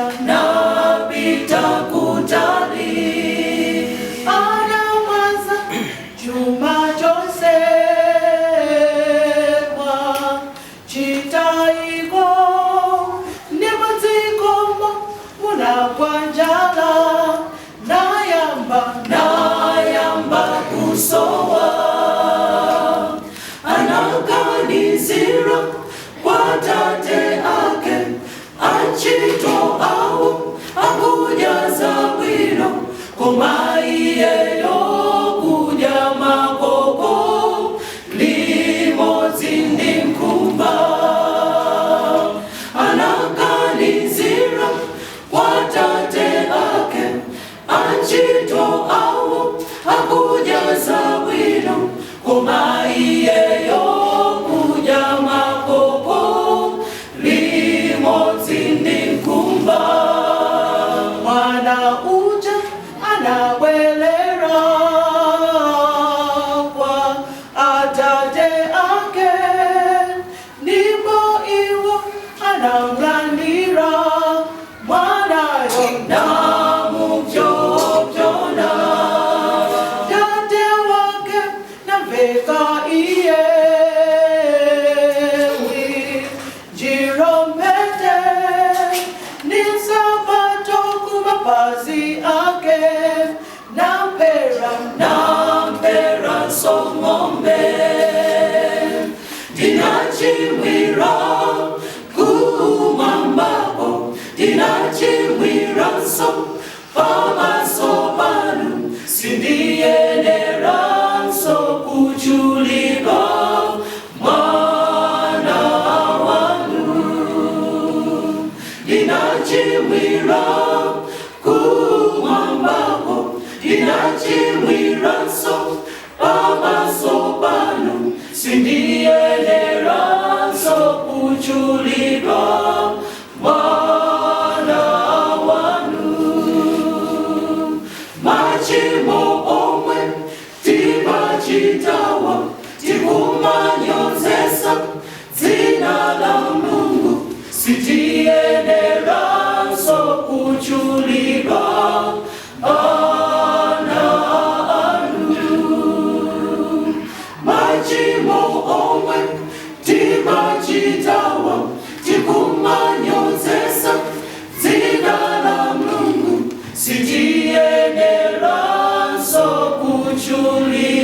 napita kutali anawaza Juma Jose wa chitaiko nimazikomo munakwanjala nayamba kusowa anaganizira kwa tate ake achito awo akujaza bwino komaiyeyo kuja makoko limodzi ndi nkumba anaganizira kwa tate ake achito awo akujaza bwino komaiyeyo kuja makoko limodzi ndi nkumba mwana uja anabwelera kwa atate ake ndipo iwo anamlandira mwanayo namupyopyona tate wake namveka iye jiromete nisabato kumapazi ake nampera songombe dinachimwira kumambako dinachimwira so pamaso panu sindiyenera so kuchulika mwana wanu dinachimwira kumambako dinachimwira so pamaso panu sindiyenera so kuchulika mwana wanu machimo omwe timachitawa tikumanyozesa dzina la Mulungu sitiyenera so kuchulika ana anu machimo omwe timachitawa tikumanyozesa dzina la Mulungu sitiyenera so kuchulika